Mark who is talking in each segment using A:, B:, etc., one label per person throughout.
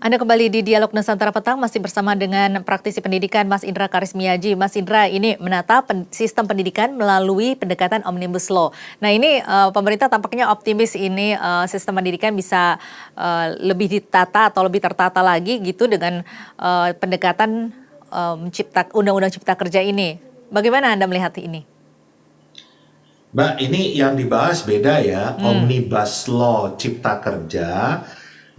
A: Anda kembali di Dialog Nusantara Petang, masih bersama dengan praktisi pendidikan Mas Indra Karismiaji. Mas Indra, ini menata sistem pendidikan melalui pendekatan Omnibus Law. Nah ini pemerintah tampaknya optimis ini sistem pendidikan bisa lebih ditata atau lebih tertata lagi gitu dengan pendekatan Undang-Undang Cipta Kerja ini. Bagaimana Anda melihat ini?
B: Mbak, ini yang dibahas beda ya, Omnibus Law Cipta Kerja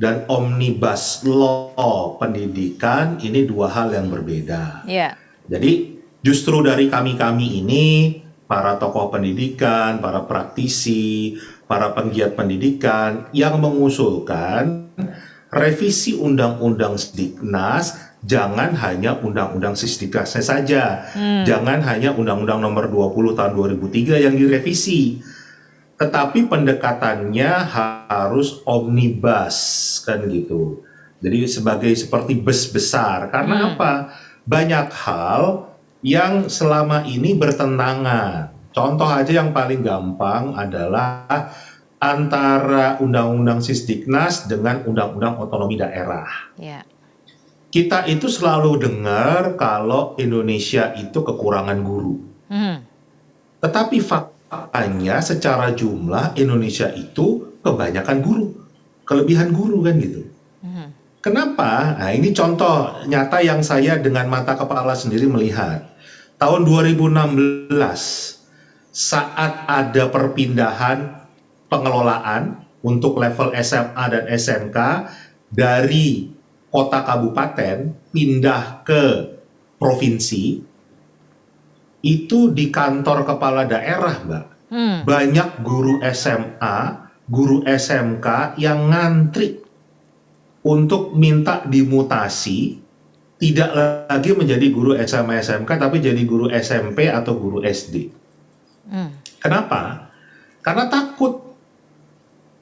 B: dan Omnibus Law Pendidikan, ini dua hal yang berbeda.
A: Ya.
B: Jadi justru dari kami-kami ini, para tokoh pendidikan, para praktisi, para penggiat pendidikan yang mengusulkan revisi Undang-Undang Sisdiknas, jangan hanya Undang-Undang Sisdiknasnya saja. Jangan hanya Undang-Undang Nomor 20 Tahun 2003 yang direvisi. Tetapi pendekatannya harus omnibus, kan gitu. Jadi seperti bus besar. Karena apa? Banyak hal yang selama ini bertentangan. Contoh aja yang paling gampang adalah antara Undang-Undang Sisdiknas dengan Undang-Undang Otonomi Daerah.
A: Ya.
B: Kita itu selalu dengar kalau Indonesia itu kekurangan guru. Tetapi faktanya secara jumlah Indonesia itu kebanyakan guru, kelebihan guru kan gitu. Kenapa? Nah ini contoh nyata yang saya dengan mata kepala sendiri melihat. Tahun 2016 saat ada perpindahan pengelolaan untuk level SMA dan SMK dari kota kabupaten pindah ke provinsi, itu di kantor kepala daerah, Mbak. Banyak guru SMA, guru SMK yang ngantri untuk minta dimutasi, tidak lagi menjadi guru SMA SMK, tapi jadi guru SMP atau guru SD. Kenapa? Karena takut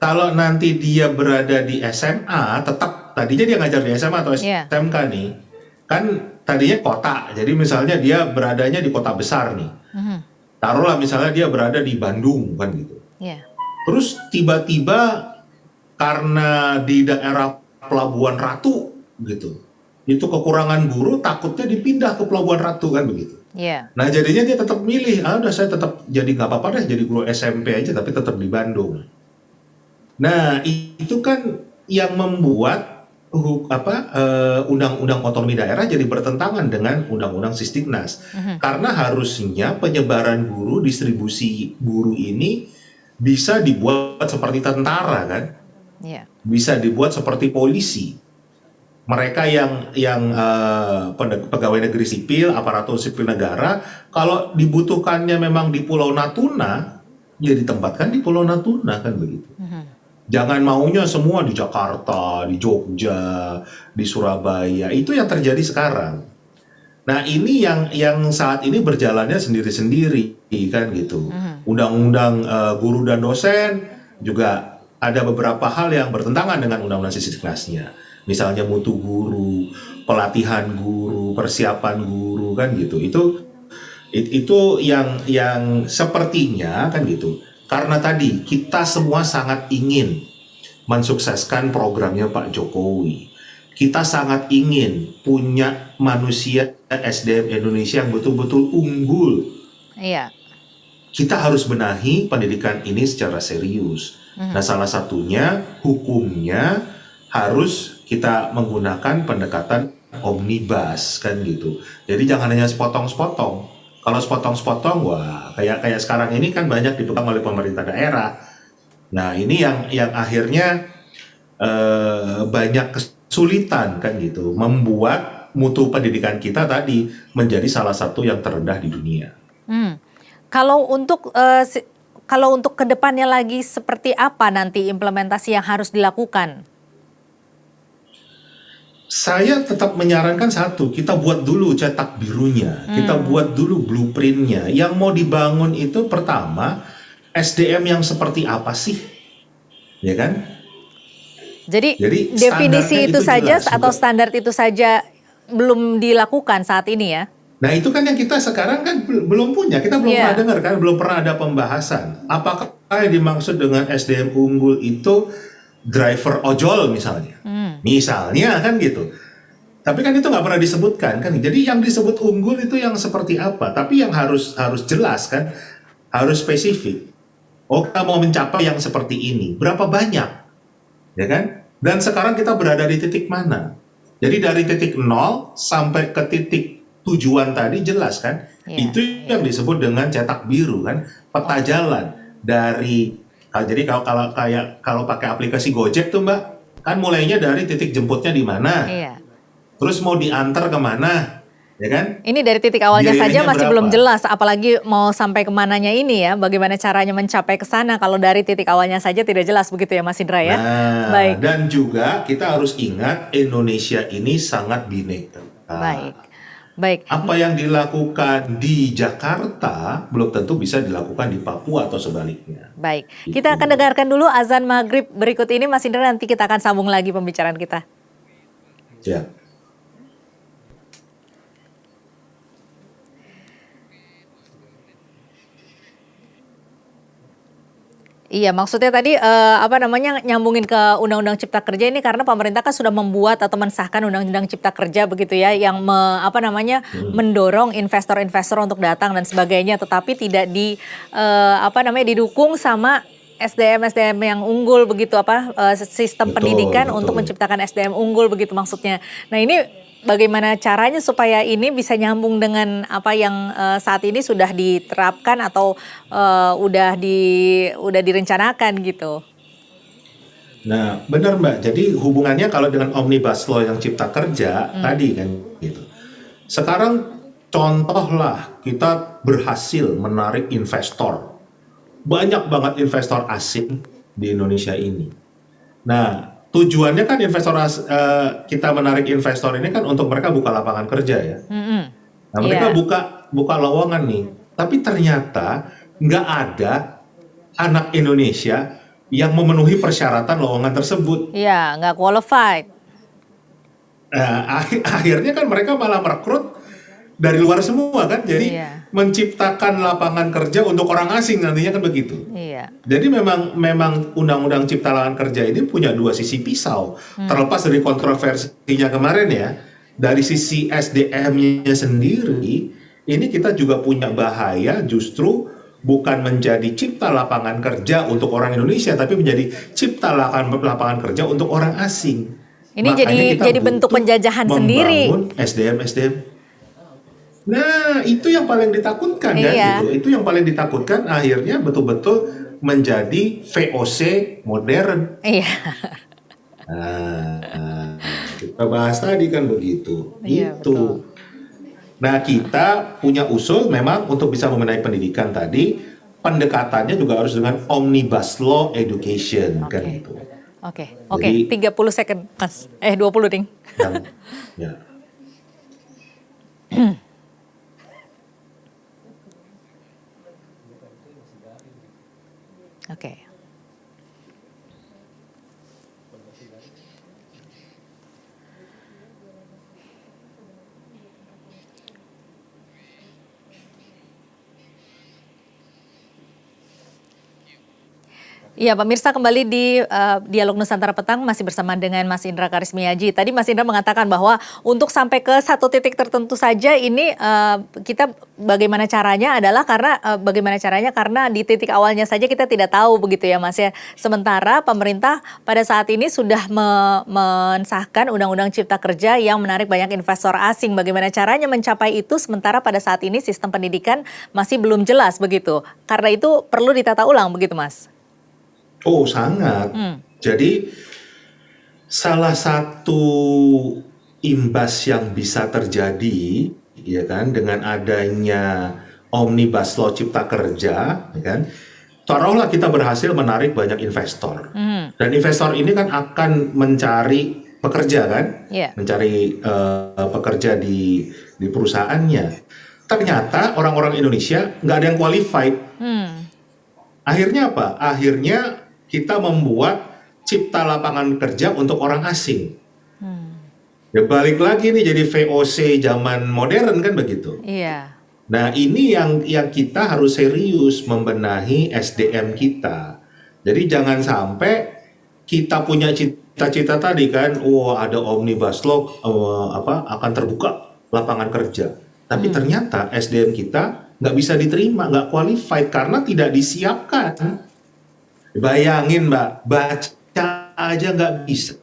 B: kalau nanti dia berada di SMA, tetap tadinya dia ngajar di SMA atau SMK nih, kan tadinya kota, jadi misalnya dia beradanya di kota besar nih, taruhlah misalnya dia berada di Bandung kan gitu, terus tiba-tiba karena di daerah Pelabuhan Ratu gitu, itu kekurangan guru, takutnya dipindah ke Pelabuhan Ratu kan begitu. Nah jadinya dia tetap milih, udah saya tetap jadi nggak apa-apa deh jadi guru SMP aja tapi tetap di Bandung. Nah itu kan yang membuat Undang-Undang Otonomi Daerah jadi bertentangan dengan Undang-Undang Sisdiknas. Karena harusnya penyebaran guru, distribusi guru ini bisa dibuat seperti tentara kan, bisa dibuat seperti polisi. Mereka yang pegawai negeri sipil, aparatur sipil negara, kalau dibutuhkannya memang di Pulau Natuna, ya ditempatkan di Pulau Natuna kan begitu. Jangan maunya semua di Jakarta, di Jogja, di Surabaya. Itu yang terjadi sekarang. Nah ini yang saat ini berjalannya sendiri-sendiri kan gitu. Undang-undang guru dan dosen juga ada beberapa hal yang bertentangan dengan Undang-Undang Sisdiknasnya. Misalnya mutu guru, pelatihan guru, persiapan guru kan gitu. Itu yang sepertinya kan gitu. Karena tadi kita semua sangat ingin mensukseskan programnya Pak Jokowi. Kita sangat ingin punya manusia SDM Indonesia yang betul-betul unggul. Kita harus benahi pendidikan ini secara serius. Nah salah satunya hukumnya harus kita menggunakan pendekatan omnibus kan gitu. Jadi jangan hanya sepotong-sepotong. Kalau sepotong-sepotong, wah kayak sekarang ini kan banyak dipegang oleh pemerintah daerah. Nah ini yang akhirnya banyak kesulitan kan gitu, membuat mutu pendidikan kita tadi menjadi salah satu yang terendah di dunia.
A: Kalau untuk kedepannya lagi seperti apa nanti implementasi yang harus dilakukan?
B: Saya tetap menyarankan satu, kita buat dulu cetak birunya, kita buat dulu blueprintnya. Yang mau dibangun itu pertama, SDM yang seperti apa sih? Ya kan?
A: Jadi definisi itu saja atau standar itu saja belum dilakukan saat ini ya?
B: Nah itu kan yang kita sekarang kan belum punya, kita belum pernah dengar kan, belum pernah ada pembahasan. Apakah yang dimaksud dengan SDM unggul itu driver ojol misalnya? Misalnya kan gitu. Tapi kan itu nggak pernah disebutkan kan. Jadi yang disebut unggul itu yang seperti apa? Tapi yang harus harus jelas kan, harus spesifik. Oh, kita mau mencapai yang seperti ini. Berapa banyak? Ya kan? Dan sekarang kita berada di titik mana? Jadi dari titik 0 sampai ke titik tujuan tadi jelas kan? Itu yang disebut dengan cetak biru kan, peta jalan dari. Jadi kalau pakai aplikasi Gojek tuh Mbak, kan mulainya dari titik jemputnya di mana, terus mau diantar kemana, ya kan?
A: Ini dari titik awalnya saja masih
B: berapa?
A: belum jelas, apalagi mau sampai kemananya ini ya, bagaimana caranya mencapai ke sana kalau dari titik awalnya saja tidak jelas begitu ya Mas Indra ya?
B: Nah,
A: Baik.
B: dan juga kita harus ingat Indonesia ini sangat bineka.
A: Baik.
B: Apa yang dilakukan di Jakarta belum tentu bisa dilakukan di Papua atau sebaliknya.
A: Baik, kita akan dengarkan dulu azan maghrib berikut ini Mas Indra, nanti kita akan sambung lagi pembicaraan kita.
B: Ya.
A: Iya, maksudnya tadi nyambungin ke Undang-Undang Cipta Kerja ini karena pemerintah kan sudah membuat atau mensahkan Undang-Undang Cipta Kerja begitu ya, yang mendorong investor-investor untuk datang dan sebagainya, tetapi tidak didukung sama SDM yang unggul begitu, sistem pendidikan untuk menciptakan SDM unggul begitu maksudnya. Nah ini bagaimana caranya supaya ini bisa nyambung dengan apa yang saat ini sudah diterapkan atau udah direncanakan gitu?
B: Nah, benar Mbak. Jadi hubungannya kalau dengan Omnibus Law yang Cipta Kerja tadi kan gitu. Sekarang contohlah kita berhasil menarik investor. Banyak banget investor asing di Indonesia ini. Nah, tujuannya kan kita menarik investor ini kan untuk mereka buka lapangan kerja ya. Nah, mereka buka lowongan nih. Tapi ternyata nggak ada anak Indonesia yang memenuhi persyaratan lowongan tersebut.
A: Iya, nggak qualified.
B: Nah, akhirnya kan mereka malah merekrut dari luar semua kan. Jadi menciptakan lapangan kerja untuk orang asing nantinya kan begitu.
A: Iya.
B: Jadi memang Undang-Undang Cipta Lapangan Kerja ini punya dua sisi pisau. Terlepas dari kontroversinya kemarin ya, dari sisi SDM-nya sendiri, ini kita juga punya bahaya justru bukan menjadi cipta lapangan kerja untuk orang Indonesia, tapi menjadi cipta lapangan kerja untuk orang asing.
A: Ini jadi bentuk penjajahan sendiri.
B: Membangun SDM. Nah, itu yang paling ditakutkan kan gitu. Itu yang paling ditakutkan akhirnya betul-betul menjadi VOC modern.
A: Iya.
B: Nah, kita bahas tadi kan begitu.
A: Iya,
B: itu.
A: betul.
B: Nah, kita punya usul memang untuk bisa membenahi pendidikan tadi, pendekatannya juga harus dengan Omnibus Law Education kan gitu.
A: Oke. 30 second, Mas. 20 ding.
B: Ya.
A: Oke. Iya, pemirsa, kembali di Dialog Nusantara Petang masih bersama dengan Mas Indra Karismiaji. Tadi Mas Indra mengatakan bahwa untuk sampai ke satu titik tertentu saja ini kita bagaimana caranya adalah karena di titik awalnya saja kita tidak tahu begitu ya Mas ya. Sementara pemerintah pada saat ini sudah mensahkan Undang-Undang Cipta Kerja yang menarik banyak investor asing. Bagaimana caranya mencapai itu sementara pada saat ini sistem pendidikan masih belum jelas begitu. Karena itu perlu ditata ulang begitu Mas.
B: Oh, sangat. Jadi salah satu imbas yang bisa terjadi ya kan dengan adanya Omnibus Law Cipta Kerja ya kan. Taruhlah kita berhasil menarik banyak investor. Dan investor ini kan akan mencari pekerja kan? Mencari pekerja di perusahaannya. Ternyata orang-orang Indonesia nggak ada yang qualified. Akhirnya apa? Akhirnya kita membuat cipta lapangan kerja untuk orang asing. Ya balik lagi nih jadi VOC zaman modern kan begitu.
A: Iya.
B: Nah ini yang kita harus serius membenahi SDM kita. Jadi jangan sampai kita punya cita-cita tadi kan, ada omnibus law akan terbuka lapangan kerja. Tapi ternyata SDM kita nggak bisa diterima, nggak qualified karena tidak disiapkan. Bayangin Mbak, baca aja nggak bisa.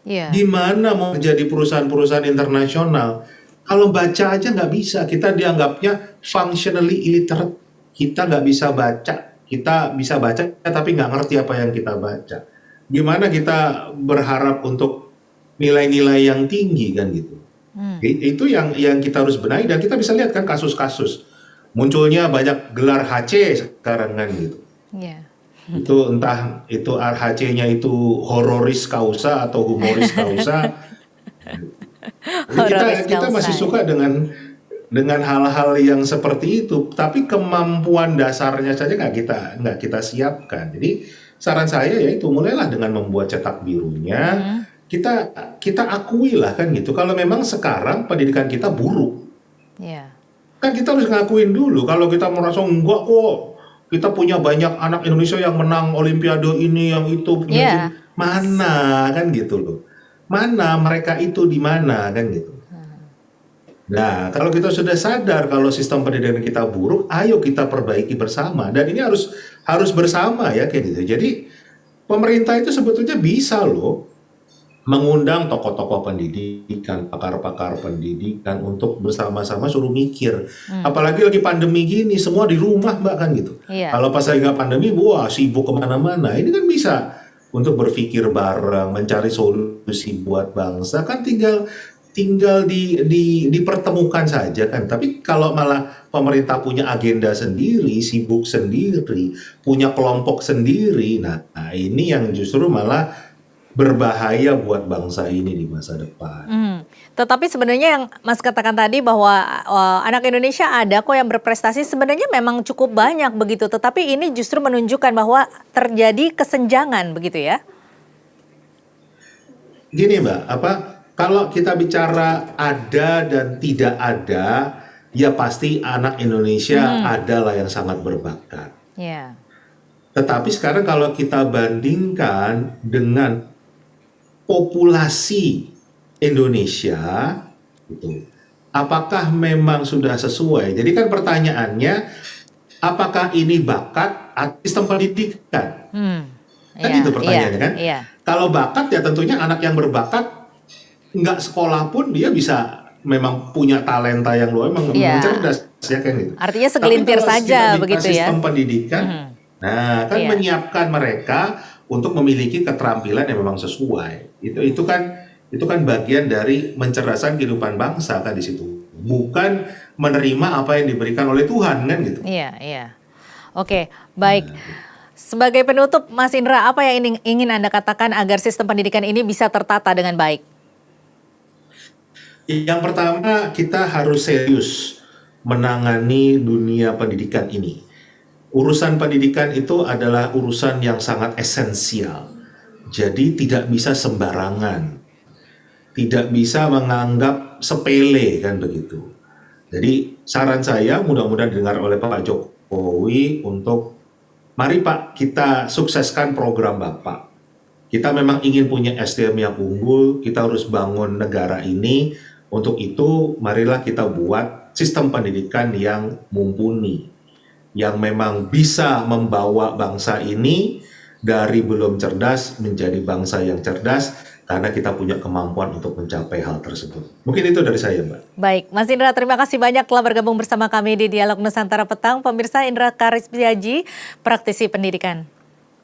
A: Iya.
B: Gimana mau jadi perusahaan-perusahaan internasional? Kalau baca aja nggak bisa, kita dianggapnya functionally illiterate. Kita nggak bisa baca, kita bisa baca tapi nggak ngerti apa yang kita baca. Gimana kita berharap untuk nilai-nilai yang tinggi kan gitu. Itu yang kita harus benahi dan kita bisa lihat kan kasus-kasus. Munculnya banyak gelar HC sekarang kan gitu.
A: Iya.
B: Itu entah itu HC-nya itu hororis causa atau humoris causa. Jadi
A: Honoris
B: kita masih
A: causa.
B: suka dengan hal-hal yang seperti itu, tapi kemampuan dasarnya saja nggak kita siapkan. Jadi saran saya yaitu mulailah dengan membuat cetak birunya. Kita akui lah kan gitu. Kalau memang sekarang pendidikan kita buruk,
A: Iya.
B: kan kita harus ngakuin dulu. Kalau kita merasa enggak kok, kita punya banyak anak Indonesia yang menang Olimpiade ini, yang itu,
A: Iya.
B: mana kan gitu loh. Mana mereka itu di mana kan gitu. Nah, kalau kita sudah sadar kalau sistem pendidikan kita buruk, ayo kita perbaiki bersama. Dan ini harus bersama ya kayak gitu. Jadi pemerintah itu sebetulnya bisa loh mengundang tokoh-tokoh pendidikan, pakar-pakar pendidikan untuk bersama-sama suruh mikir. Apalagi lagi pandemi gini, semua di rumah Mbak kan gitu.
A: Iya.
B: Kalau pas lagi nggak pandemi, wah sibuk kemana-mana. Ini kan bisa untuk berpikir bareng, mencari solusi buat bangsa. Kan tinggal dipertemukan saja kan. Tapi kalau malah pemerintah punya agenda sendiri, sibuk sendiri, punya kelompok sendiri, nah ini yang justru malah berbahaya buat bangsa ini di masa depan.
A: Tetapi sebenarnya yang Mas katakan tadi bahwa anak Indonesia ada kok yang berprestasi, sebenarnya memang cukup banyak begitu. Tetapi ini justru menunjukkan bahwa terjadi kesenjangan begitu ya?
B: Gini Mbak, kalau kita bicara ada dan tidak ada, ya pasti anak Indonesia adalah yang sangat berbakat.
A: Iya.
B: Tetapi sekarang kalau kita bandingkan dengan populasi Indonesia, gitu, apakah memang sudah sesuai? Jadi kan pertanyaannya, apakah ini bakat atau sistem pendidikan? Kan itu pertanyaannya kan?
A: Iya.
B: Kalau bakat ya tentunya anak yang berbakat nggak sekolah pun dia bisa memang punya talenta yang luar, memang cerdas ya kan gitu.
A: Artinya segelintir saja begitu ya?
B: Sistem pendidikan, nah kan menyiapkan mereka untuk memiliki keterampilan yang memang sesuai. Itu kan bagian dari mencerdaskan kehidupan bangsa kan di situ. Bukan menerima apa yang diberikan oleh Tuhan kan gitu.
A: Iya. Oke, baik. Sebagai penutup, Mas Indra, apa yang ingin Anda katakan agar sistem pendidikan ini bisa tertata dengan baik?
B: Yang pertama, kita harus serius menangani dunia pendidikan ini. Urusan pendidikan itu adalah urusan yang sangat esensial. Jadi tidak bisa sembarangan. Tidak bisa menganggap sepele kan begitu. Jadi saran saya mudah-mudahan didengar oleh Pak Jokowi untuk mari Pak kita sukseskan program Bapak. Kita memang ingin punya SDM yang unggul, kita harus bangun negara ini. Untuk itu marilah kita buat sistem pendidikan yang mumpuni, yang memang bisa membawa bangsa ini dari belum cerdas menjadi bangsa yang cerdas karena kita punya kemampuan untuk mencapai hal tersebut. Mungkin itu dari saya, Mbak.
A: Baik, Mas Indra, terima kasih banyak telah bergabung bersama kami di Dialog Nusantara Petang. Pemirsa, Indra Karismiaji, praktisi pendidikan.